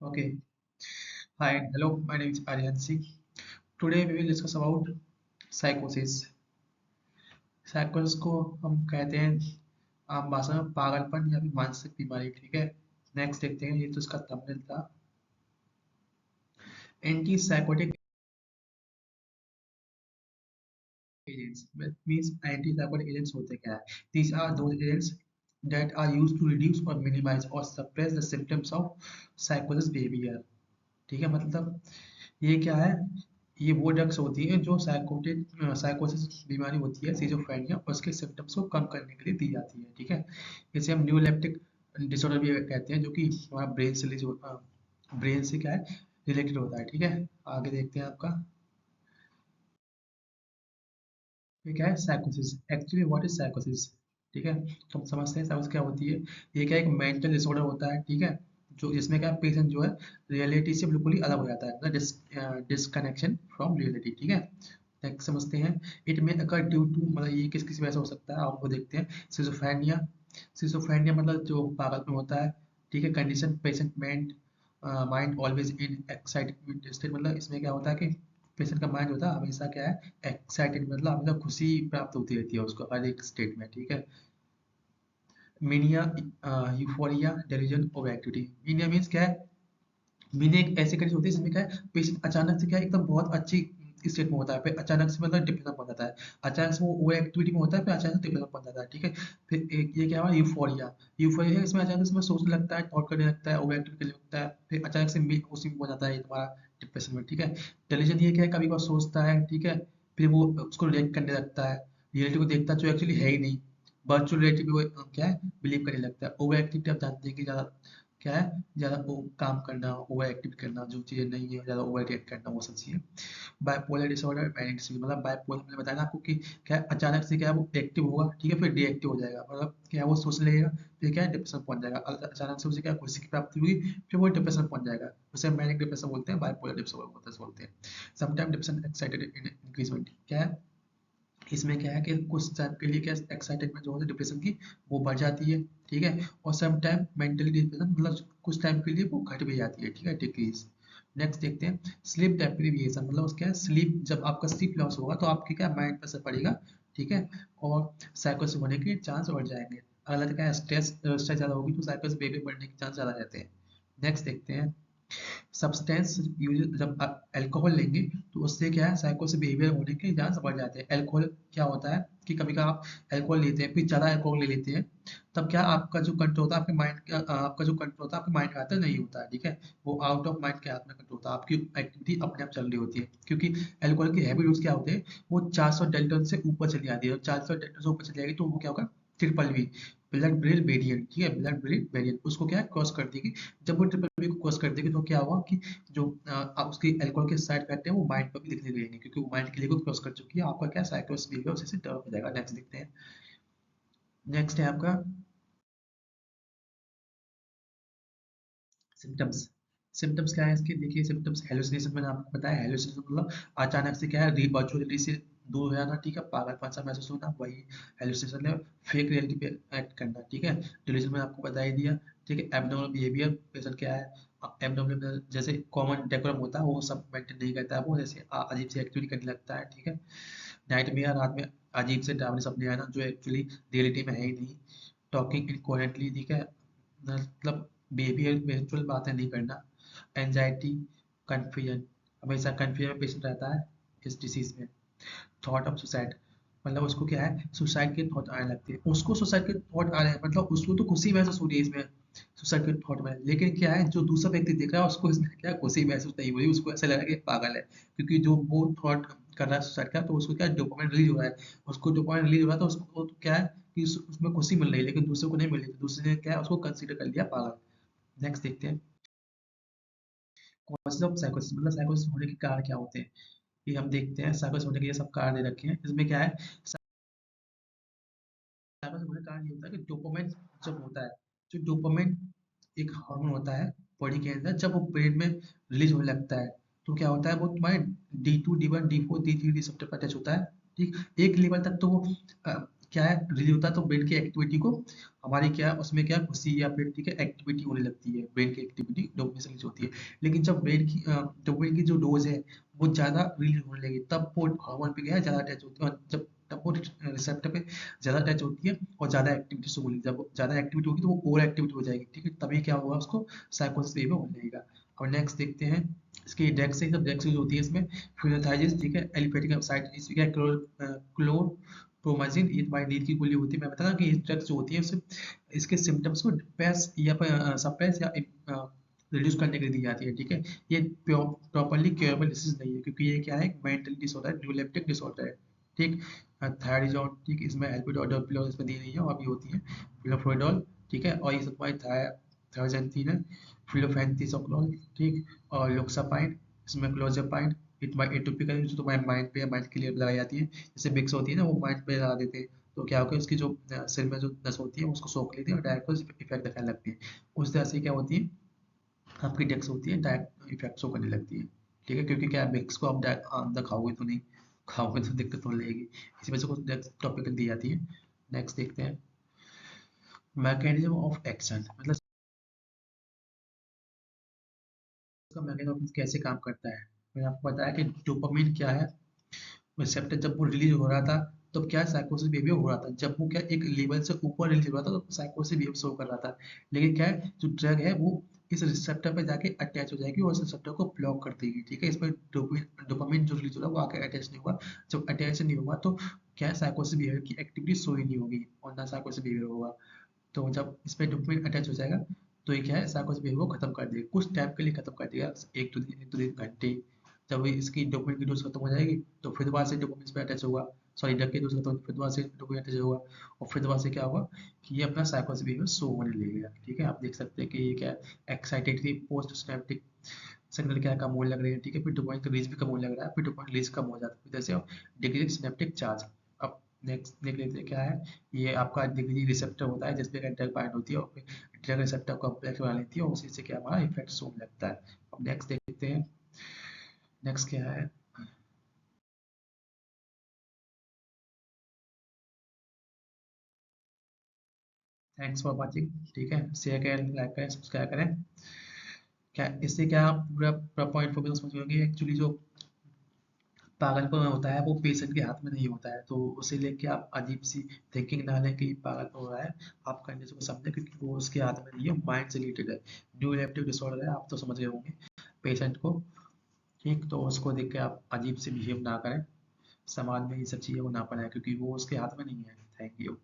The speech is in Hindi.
Okay. Hi, hello. My name is Aryan Singh. Today we will discuss about psychosis. साइकोसिस को हम कहते हैं आम भाषा में पागलपन या फिर मानसिक बीमारी। ठीक है। नेक्स्ट देखते हैं, ये तो इसका थंबनेल था। Anti psychotic agents means anti psychotic agents होते क्या है? These are those agents that are used to reduce or minimize or suppress the symptoms of psychosis behavior। ठीक है, मतलब ये क्या है? ये वो ड्रग्स होती है जो साइकोसिस बीमारी होती है, सिजोफ्रेनिया, और उसके सिम्टम्स को कम करने के लिए दी जाती है। ठीक है। इसे हम न्यूरोलेप्टिक डिसऑर्डर भी कहते हैं, जो कि हमारा ब्रेन से क्या है, रिलेटेड होता है। ठीक है। आगे देखते हैं आपका, ये क्या है? साइकोसिस। एक्चुअली व्हाट इज साइकोसिस? ठीक है, तो हम समझते हैं साइकोसिस क्या होती है। ये क्या, एक मेंटल डिसऑर्डर होता है। ठीक है, जो जिसमें क्या, पेशेंट जो है रियलिटी से बिल्कुल ही अलग हो जाता है, मतलब डिसकनेक्शन फ्रॉम रियलिटी। ठीक है। नेक्स्ट समझते हैं, इट में अकर ड्यू टू, मतलब ये किस किस वजह से हो सकता है, आपको देखते हैं। सिजोफ्रेनिया। सिजोफ्रेनिया मतलब जो पागलपन होता है। ठीक है। Condition patient mind always in excited state, मतलब इसमें क्या होता है कि पेशेंट का माइंड होता है हमेशा क्या है, एक्साइटेड, मतलब हमेशा खुशी प्राप्त होती रहती है उसको हर एक स्टेट में। ठीक है। Mania, euphoria, delusion, over activity. Mania means क्या है? मीनिया एक ऐसी कंडीशन होती है जिसमें क्या है, पेशेंट अचानक से क्या है, एकदम बहुत अच्छी स्टेट में होता है, फिर अचानक से मतलब डिप्रेशन पहुंच जाता है। अचानक से वो ओवर एक्टिविटी में होता है, फिर अचानक से डिप्रेशन पहुंच जाता है। ठीक है। फिर एक ये क्या हुआ, यूफोरिया। यूफोरिया है, इसमें अचानक से मैं सोचने लगता है, थॉट करने लगता है, ओवर एक्टिविटी करने लगता है, फिर अचानक से उसी में पहुंच जाता है ये तुम्हारा डिप्रेशन में। ठीक है। डेल्यूजन ये क्या है, कभी कभार सोचता है, ठीक है, फिर वो उसको रिएक्ट करने लगता है, रियलिटी को देखता है जो एक्चुअली है ही नहीं, वर्चुअल रियलिटी में वो क्या है, बिलीव करने लगता है। ओवर एक्टिविटी आप जानते हैं कि ज्यादा क्या है, ज़्यादा वो काम करना, ओवर एक्टिव करना, जो चीज़ें नहीं है ज़्यादा ओवर रिएक्ट करना, वो सब चीज़ें। बाइपोलर डिसऑर्डर, मैनिक डिसऑर्डर, मतलब बाइपोलर मैंने बताया ना आपको कि क्या है, अचानक से क्या है, वो एक्टिव होगा, ठीक है, फिर डीएक्टिव हो जाएगा, मतलब क्या है, वो सोच लगेगा, फिर क्या है, डिप्रेशन पहुंच जाएगा। अचानक से उसे क्या खुशी की प्राप्ति हुई, फिर वो डिप्रेशन पहुंच जाएगा, उसे मैनिक डिप्रेशन बोलते हैं, बाइपोलर डिसऑर्डर बोलते हैं। समटाइम डिप्रेशन एक्साइटेड इंक्रीजमेंट, क्या है, इसमें क्या है कि कुछ टाइम के लिए क्या, एक्साइटमेंट जो होती है डिप्रेशन की, वो बढ़ जाती है। ठीक है। और सम टाइम मेंटली डिप्रेशन, मतलब कुछ टाइम के लिए वो घट भी जाती है। ठीक है, डिक्रीज। नेक्स्ट देखते हैं, स्लीप डेप्रिविएशन, मतलब उसका है स्लीप, जब आपका स्लीप लॉस होगा तो आपके क्या, माइंड पर असर पड़ेगा। ठीक है। और साइकोसिस होने के चांस बढ़ जाएंगे। अगर क्या, स्ट्रेस स्ट्रेस ज़्यादा होगी तो साइकोसिस बेबी बढ़ने के चांस ज़्यादा रहते हैं। नेक्स्ट देखते हैं, सब्सटेंस यूज, जब आप अल्कोहल लेंगे तो उससे क्या है, साइकोसिस बिहेवियर होने के चांस बढ़ जाते हैं। अल्कोहल क्या होता है कि कभी कभी आप अल्कोहल लेते हैं, फिर ज़्यादा अल्कोहल ले लेते हैं, तब क्या, आपका जो कंट्रोल होता है आपके माइंड का, आपका जो कंट्रोल होता है आपके माइंड का हाथ में नहीं होता है। ठीक है। वो आउट ऑफ माइंड के हाथ में कंट्रोल होता है, आपकी एक्टिविटी अपने आप चल रही होती है, क्योंकि अल्कोहल की हैवी डोज क्या होते हैं, वो 400 डेल्टन से ऊपर चली जाती है, और 400 डेल्टन से ऊपर चली जाएगी तो वो क्या होगा, triple V, blood brain variant. ठीक है, ब्लड ब्रेन वेरिएंट उसको क्या है, क्रॉस कर देगी। जब वो ट्रिपल वी को क्रॉस कर देगी तो क्या होगा कि जो आप उसकी अल्कोहल के साइड इफेक्ट है वो माइंड पर भी दिखने लगेंगे, क्योंकि वो माइंड के लिए को क्रॉस कर चुकी है, आपका क्या, साइकोसिस बिहेवियर उसी से डेवलप हो जाएगा। नेक्स्ट देखते हैं, नेक्स्ट है आपका सिम्टम्स। सिम्टम्स क्या है इसके, देखिए सिम्टम्स, हेलुसिनेशन, मैंने आपको बताया हेलुसिनेशन मतलब अचानक से क्या है, वर्चुअलिटी से दूर हो जाना। ठीक है, पागलपन सा महसूस होना, वही हेलुसिनेशन है। फेक रियलिटी पे एक्ट करना। ठीक है। डिल्यूजन मैंने आपको बता ही दिया। ठीक है। एब्नॉर्मल बिहेवियर, पेशेंट क्या है, एब्नॉर्मल जैसे कॉमन डेकोरम होता है वो सब मेंटेन नहीं करता है, वो जैसे अजीब सी एक्टिविटी करने लगता है। ठीक है। नाइटमेयर, रात में अजीब से डरावने सपने आना जो एक्चुअली रियलिटी में है ही नहीं। टॉकिंग इनकोहेरेंटली, ठीक है, मतलब बिहेवियर नेचुरल बातें नहीं करना। एंजाइटी, कन्फ्यूजन, हमेशा कन्फ्यूजन में पेशेंट रहता है इस डिसीज में। थॉट ऑफ सुसाइड, मतलब उसको क्या है, सुसाइड के थॉट आने लगते हैं, उसको सुसाइड के थॉट आ रहे हैं, मतलब उसको तो खुशी महसूस हो रही है इसमें सुसाइड के थॉट में, लेकिन क्या है, जो दूसरा व्यक्ति देख रहा है उसको इसमें क्या, खुशी महसूस नहीं हो रही, उसको ऐसा लग रहा है कि पागल है, क्योंकि जो वो थॉट कर रहा है सुसाइड का, तो उसको क्या, डोपामिन रिलीज हो रहा है, उसको डोपामिन रिलीज हो रहा है, तो उसको तो क्या है कि उसमें खुशी मिल रही है, लेकिन दूसरे को नहीं मिल रही, तो दूसरे ने क्या है, उसको कंसीडर कर लिया पागल। नेक्स्ट देखते हैं, कॉजेज ऑफ साइकोसिस, मतलब साइकोसिस होने के कारण क्या होते हैं, ये हम देखते हैं। साइकोसिस होने के ये सब कारण दे रखे हैं, इसमें क्या है, साइकोसिस होने का कारण ये होता है कि डोपामिन जब होता है, जो डोपामिन एक हार्मोन होता है बॉडी के अंदर, जब वो ब्रेन में रिलीज होने लगता है, तो क्या होता है, वो तुम्हारे D2, D1, D4, D3 receptor पर अटैच होता है। ठीक, एक लेवल तक तो वो क्या है रिलीज होता है तो ब्रेन की एक्टिविटी को हमारी क्या है उसमें क्या है खुशी या फिर ठीक है एक्टिविटी होने लगती है, ब्रेन की एक्टिविटी डोपामिन से रिलीज होती है। लेकिन जब डोपामिन की जो डोज है वो ज्यादा रिलीज होने लगी तब वो हार्मोन पे क्या है ज्यादा अटैच होती है, और जब तब वो रिसेप्टर पे ज्यादा अटैच होती है और ज्यादा एक्टिविटी शुरू होगी, जब ज्यादा एक्टिविटी होगी तो वो ओवर एक्टिविटी हो जाएगी, ठीक है, तभी क्या होगा उसको साइकोसिस में होने लगेगा। और नेक्स्ट देखते हैं इसकी ड्रग्स से, जब ड्रग्स यूज होती है इसमें फिनोथाइजिस, ठीक है, एलिफेटिक साइड, इसमें क्या क्लोरप्रोमाजिन, ये तुम्हारी नींद की गोली होती है। मैं बता कि ये ड्रग्स जो होती है उससे इसके सिम्टम्स को डिप्रेस या सप्रेस या रिड्यूस करने के लिए दी जाती है, ठीक है। ये प्रॉपरली क्योरेबल डिसीज नहीं है क्योंकि ये क्या है मेंटल डिसऑर्डर, न्यूरोलेप्टिक डिसऑर्डर है, ठीक। थायरिजोन, ठीक, इसमें एल्बिडोडोल इसमें दी नहीं है और भी होती है फ्लोफोडोल, ठीक है, और ये सब तुम्हारी थायरोजेंथीन है, फ्लोफेंथिसोक्लोल, ठीक, और लोक्सापाइन, इसमें क्लोजेपाइन, एटोपिकल जो तुम्हारे माइंड पे या माइंड के लिए लगाई जाती है, जैसे विक्स होती है ना वो माइंड पे लगा देते हैं, तो क्या होगा उसकी जो सिर में जो नस होती है उसको सोख लेती है और डायरेक्ट इफेक्ट दिखाने लगती है। उस तरह से क्या होती है आपकी डेक्स होती है डायरेक्ट इफेक्ट शो करने लगती है, ठीक है, क्योंकि क्या विक्स को आप डायरेक्ट अंदर खाओगे तो नहीं, खाओगे तो दिक्कत होने लगेगी, इसी वजह से को डेक्स टॉपिक दी जाती है। नेक्स्ट देखते हैं मैकेनिज्म ऑफ एक्शन, मतलब इसका मैकेनिज्म कैसे काम करता है। मैंने आपको बताया कि डोपामिन क्या है, रिसेप्टर जब वो रिलीज हो रहा था तो क्या साइकोसिस बिहेवियर हो रहा था, जब वो क्या एक लेवल से ऊपर रिलीज हो रहा था तो साइकोसिस बिहेवियर शो कर रहा था। लेकिन क्या है जो ड्रग है वो इस रिसेप्टर पे जाके अटैच हो जाएगी और इस रिसेप्टर को ब्लॉक कर देगी, ठीक है, इस पर डोपामिन जो रिलीज हो रहा है वो आके अटैच नहीं होगा। जब अटैच नहीं होगा तो क्या है साइकोसिस बिहेवियर की एक्टिविटी शो ही नहीं होगी और ना साइकोसिस बिहेवियर होगा। तो जब इस पे डोपामिन अटैच हो जाएगा तो ये क्या है साइकोसिस बिहेवियर को खत्म कर देगा, कुछ टाइम के लिए खत्म कर देगा, एक दो दिन घंटे। जब इसकी डोपामिन की डोज खत्म हो जाएगी तो फिर दोबारा से डोपामिन इस पे अटैच होगा, सॉरी ड्रग की डोज खत्म होगी, फिर दोबारा से डोपामिन अटैच होगा और फिर दोबारा से क्या होगा कि ये अपना साइकोसिस बिहेवियर शो होने लगेगा, ठीक है। आप देख सकते हैं कि ये क्या एक्साइटेडली पोस्ट सिनेप्टिक सिग्नल क्या कम होने लग रहे हैं, ठीक है, फिर डोपामिन का रिलीज भी कम होने लग रहा है, फिर डोपामिन रिलीज कम हो जाता है, जैसे डिक्रीज सिनेप्टिक चार्ज। अब नेक्स्ट देख लेते हैं क्या है, ये आपका डिग्री रिसेप्टर होता है जिसमें ड्रग बाइंड होती है और फिर ड्रग रिसेप्टर कॉम्प्लेक्स बना लेती है और उसी से क्या हमारा इफेक्ट होने लगता है। अब नेक्स्ट देखते हैं नेक्स्ट क्या है। थैंक्स फॉर वाचिंग, ठीक है, शेयर करें, लाइक करें, सब्सक्राइब करें। क्या इससे क्या आप पूरा प्रॉपर इन्फॉर्मेशन समझ गए। एक्चुअली जो पागलपन होता है वो पेशेंट के हाथ में नहीं होता है, तो उसे लेके आप अजीब सी थिंकिंग ना लें कि पागलपन हो रहा है, आप कंडीशन को समझें क्योंकि वो उसके हाथ में नहीं है, माइंड से रिलेटेड है, न्यूरोलेप्टिक डिसऑर्डर है, आप तो समझ गए होंगे पेशेंट को, ठीक, तो उसको देख के आप अजीब से बिहेव ना करें, समाज में ये सब चीज़ें वो ना पड़े क्योंकि वो उसके हाथ में नहीं है। Thank you.